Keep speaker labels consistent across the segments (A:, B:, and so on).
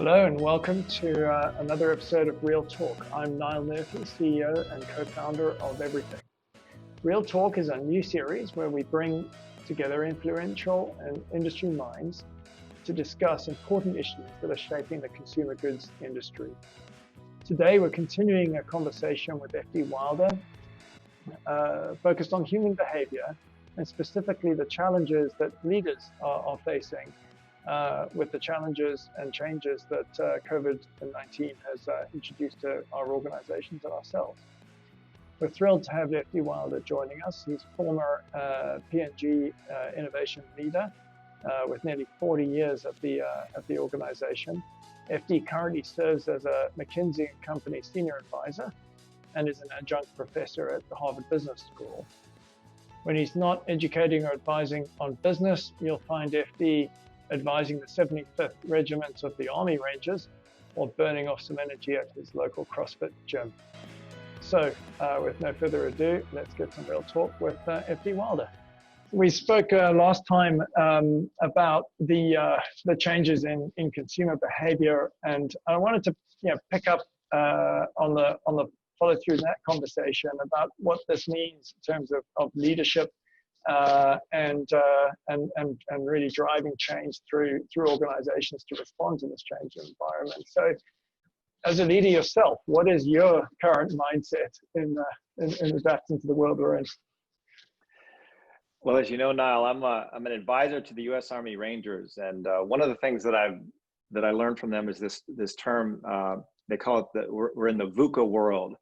A: Hello and welcome to another episode of Real Talk. I'm Niall Murphy, CEO and co-founder of EVRYTHNG. Real Talk is a new series where we bring together influential and industry minds to discuss important issues that are shaping the consumer goods industry. Today we're continuing a conversation with FD Wilder focused on human behavior and specifically the challenges that leaders are facing with the challenges and changes that COVID-19 has introduced to our organizations and ourselves. We're thrilled to have FD Wilder joining us. He's former P&G innovation leader with nearly 40 years at the organization. FD currently serves as a McKinsey & Company senior advisor and is an adjunct professor at the Harvard Business School. When he's not educating or advising on business, you'll find FD advising the 75th Regiment of the Army Rangers or burning off some energy at his local CrossFit gym. So with no further ado, let's get some real talk with FD Wilder. We spoke last time about the changes in consumer behavior, and I wanted to pick up on the follow through that conversation about what this means in terms of leadership and really driving change through organizations to respond to this changing environment. So, as a leader yourself, what is your current mindset in adapting to the world we're in?
B: Well, as you know, Niall, I'm an advisor to the U.S. Army Rangers, and one of the things that I learned from them is this term. They call it we're in the VUCA world.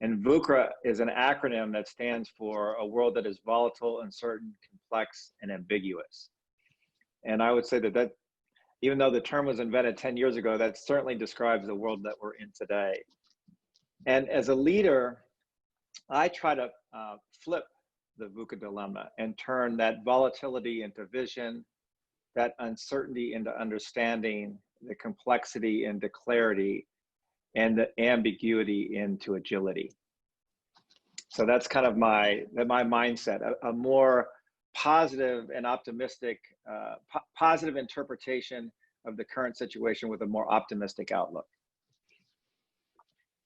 B: And VUCA is an acronym that stands for a world that is volatile, uncertain, complex, and ambiguous. And I would say that even though the term was invented 10 years ago, that certainly describes the world that we're in today. And as a leader, I try to flip the VUCA dilemma and turn that volatility into vision, that uncertainty into understanding, the complexity into clarity, and the ambiguity into agility. So that's kind of my mindset, a more positive and optimistic, positive interpretation of the current situation with a more optimistic outlook.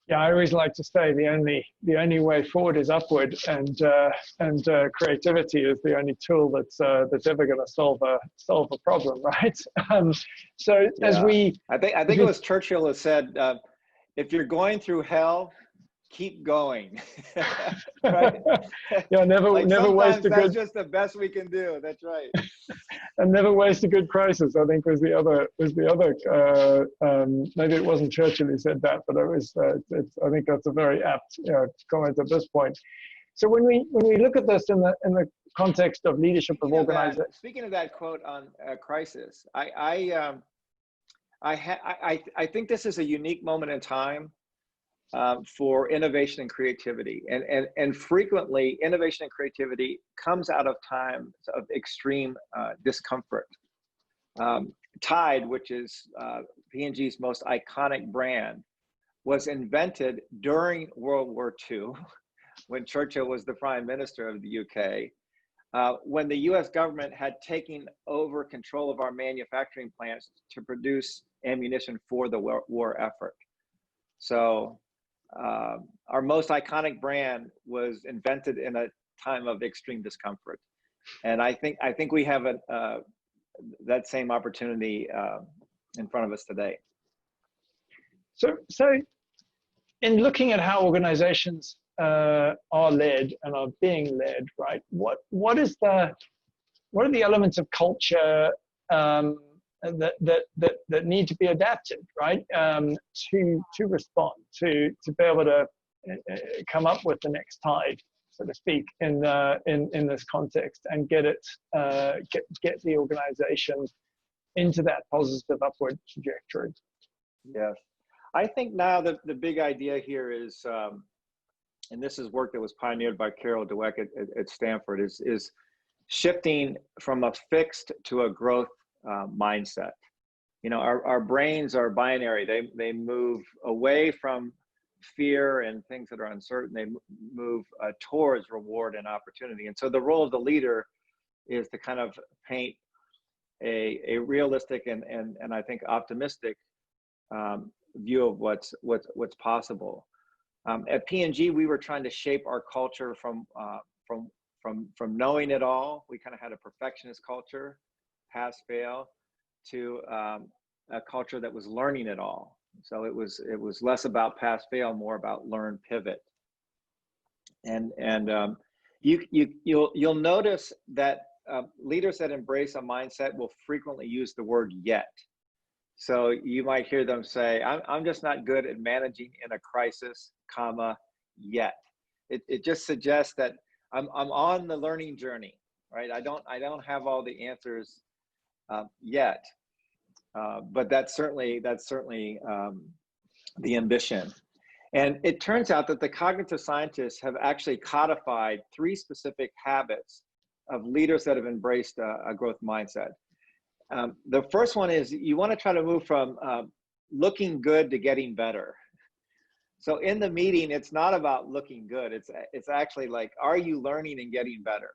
A: Yeah, I always like to say the only way forward is upward, and creativity is the only tool that's ever going to solve a problem, right? As we,
B: I think it was Churchill who said, if you're going through hell, keep going. Right?
A: Yeah, never waste a good.
B: That's just the best we can do. That's right.
A: And never waste a good crisis, I think was the other. Maybe it wasn't Churchill who said that, but I think that's a very apt comment at this point. So when we look at this in the context of leadership of organizations.
B: Speaking of that quote on crisis, I think this is a unique moment in time for innovation and creativity, and frequently innovation and creativity comes out of times of extreme discomfort. Tide, which is P&G's most iconic brand, was invented during World War II, when Churchill was the Prime Minister of the UK. When the US government had taken over control of our manufacturing plants to produce ammunition for the war effort. So our most iconic brand was invented in a time of extreme discomfort. And I think we have that same opportunity in front of us today.
A: So in looking at how organizations are led and are being led, right? What are the elements of culture that need to be adapted, right? To respond, to be able to come up with the next tide, so to speak, in this context, and get the organization into that positive upward trajectory.
B: Yes, I think now that the big idea here is, and this is work that was pioneered by Carol Dweck at Stanford, is shifting from a fixed to a growth mindset. Our brains are binary. They move away from fear and things that are uncertain. They move towards reward and opportunity. And so the role of the leader is to kind of paint a realistic and I think optimistic view of what's possible. At P&G, we were trying to shape our culture from knowing it all. We kind of had a perfectionist culture, pass fail, to a culture that was learning it all. So it was less about pass fail, more about learn pivot. And you'll notice that leaders that embrace a mindset will frequently use the word yet. So you might hear them say, I'm just not good at managing in a crisis, comma, yet. It just suggests that I'm on the learning journey, right? I don't have all the answers yet, but that's certainly the ambition. And it turns out that the cognitive scientists have actually codified 3 specific habits of leaders that have embraced a growth mindset. The first one is you want to try to move from looking good to getting better. So in the meeting, it's not about looking good. It's actually like, are you learning and getting better?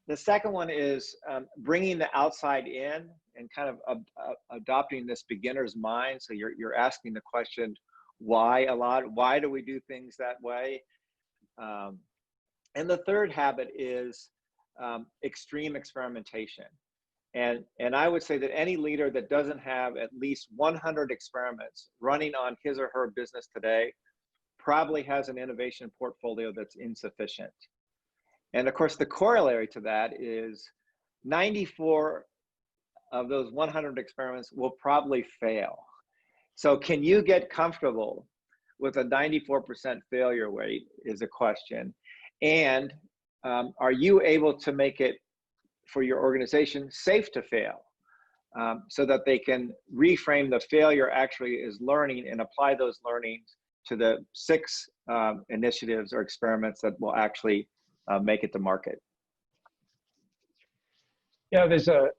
B: The second one is bringing the outside in and kind of adopting this beginner's mind. So you're asking the question, why a lot? Why do we do things that way? And the third habit is extreme experimentation. And I would say that any leader that doesn't have at least 100 experiments running on his or her business today probably has an innovation portfolio that's insufficient. And of course, the corollary to that is 94 of those 100 experiments will probably fail. So can you get comfortable with a 94% failure rate is a question. And are you able to make it for your organization safe to fail, so that they can reframe the failure actually as learning and apply those learnings to the 6 initiatives or experiments that will actually make it to market.
A: Yeah, there's a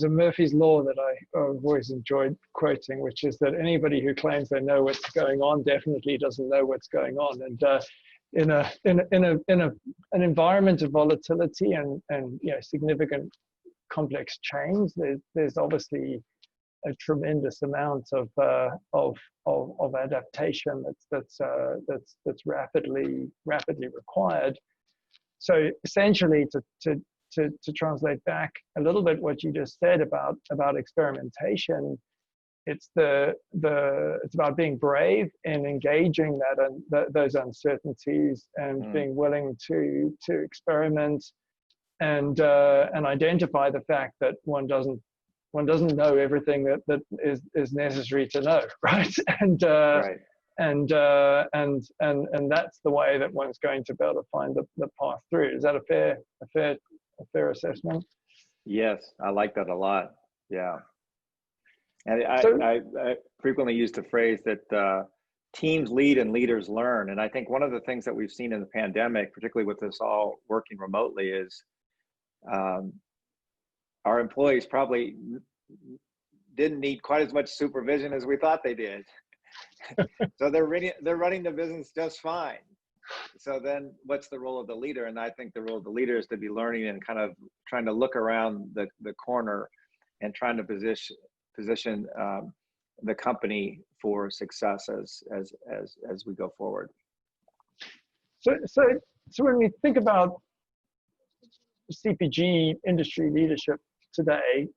A: Murphy's Law that I've always enjoyed quoting, which is that anybody who claims they know what's going on definitely doesn't know what's going on. And in an environment of volatility and significant complex change, there's obviously a tremendous amount of adaptation that's rapidly required. So essentially, to translate back a little bit what you just said about experimentation, it's about being brave and engaging those uncertainties and being willing to experiment and identify the fact that one doesn't know everything that is necessary to know, right?
B: Right.
A: And that's the way that one's going to be able to find the path through. Is that a fair assessment?
B: Yes, I like that a lot. Yeah. And I frequently use the phrase that teams lead and leaders learn. And I think one of the things that we've seen in the pandemic, particularly with us all working remotely, is our employees probably didn't need quite as much supervision as we thought they did. So they're running the business just fine. So then what's the role of the leader? And I think the role of the leader is to be learning and kind of trying to look around the corner and trying to position the company for success as we go forward.
A: So when we think about CPG industry leadership today,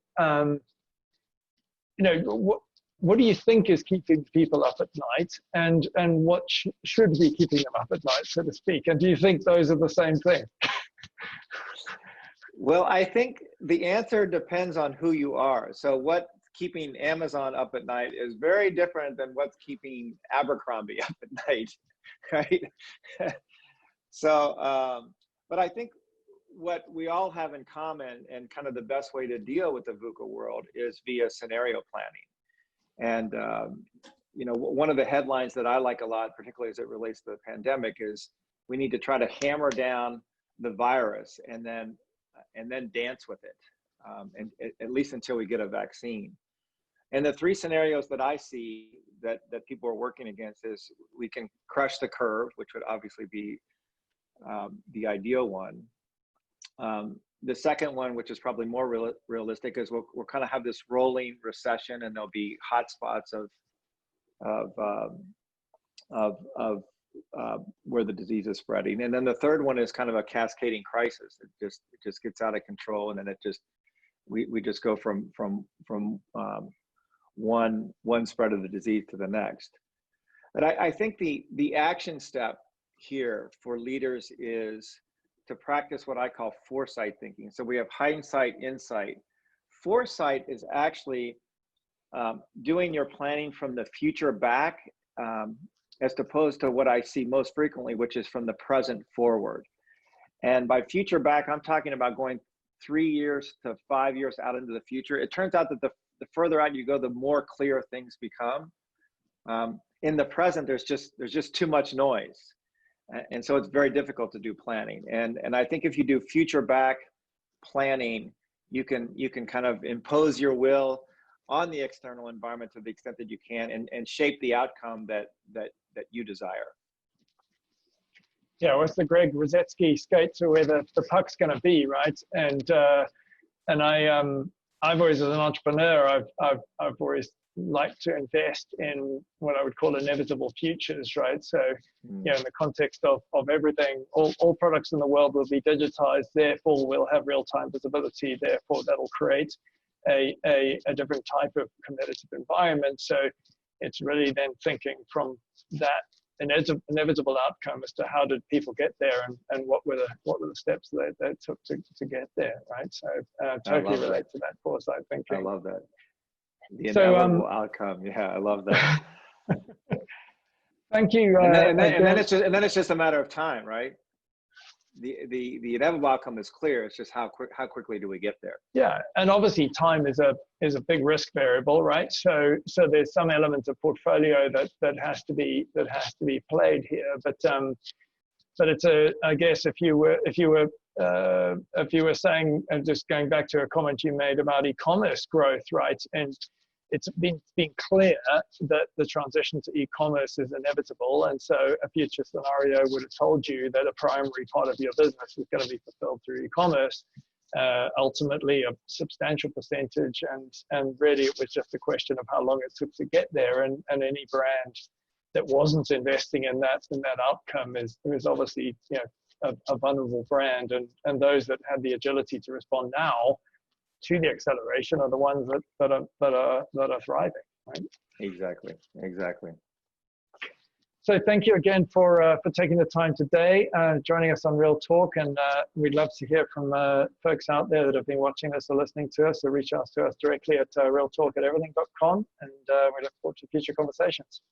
A: what do you think is keeping people up at night, and what should be keeping them up at night, so to speak? And do you think those are the same thing?
B: Well, I think the answer depends on who you are. So what's keeping Amazon up at night is very different than what's keeping Abercrombie up at night, right? So, but I think what we all have in common, and kind of the best way to deal with the VUCA world, is via scenario planning. And one of the headlines that I like a lot, particularly as it relates to the pandemic, is we need to try to hammer down the virus and then dance with it, and at least until we get a vaccine. And the 3 scenarios that I see that people are working against is we can crush the curve, which would obviously be the ideal one. the second one, which is probably more realistic, is we'll kind of have this rolling recession, and there'll be hot spots of where the disease is spreading. And then the third one is kind of a cascading crisis. It just gets out of control, and then we just go from one spread of the disease to the next. But I think the action step here for leaders is to practice what I call foresight thinking. So we have hindsight, insight. Foresight is actually doing your planning from the future back, as opposed to what I see most frequently, which is from the present forward. And by future back, I'm talking about going 3 years to 5 years out into the future. It turns out that the further out you go, the more clear things become. In the present, there's just too much noise. And so it's very difficult to do planning. And I think if you do future back planning, you can kind of impose your will on the external environment to the extent that you can, and shape the outcome that you desire.
A: Yeah, what's the Greg Rosetsky skate to where the puck's going to be, right? And I've always, as an entrepreneur, I've always liked to invest in what I would call inevitable futures, right? So, in the context of everything, all products in the world will be digitized, therefore we'll have real-time visibility, therefore that'll create a different type of competitive environment. So it's really then thinking from that inevitable outcome as to how did people get there, and what were the steps they took to get there, right? So totally relate to that foresight thinking.
B: I love that. The inevitable outcome. Yeah, I love that.
A: Thank you.
B: And then it's just a matter of time, right? The inevitable outcome is clear. It's just how quickly do we get there? Yeah,
A: and obviously time is a big risk variable, right? So there's some element of portfolio that has to be played here, but it's I guess if you were saying, and just going back to a comment you made about e-commerce growth, right? And it's been clear that the transition to e-commerce is inevitable, and so a future scenario would have told you that a primary part of your business is going to be fulfilled through e-commerce, ultimately a substantial percentage, and really it was just a question of how long it took to get there, and any brand that wasn't investing in that outcome is obviously a vulnerable brand, and those that had the agility to respond now to the acceleration are the ones that are thriving, right?
B: Exactly.
A: So thank you again for taking the time today, joining us on Real Talk, and we'd love to hear from folks out there that have been watching us or listening to us, so reach out to us directly at realtalk@everything.com, and we look forward to future conversations.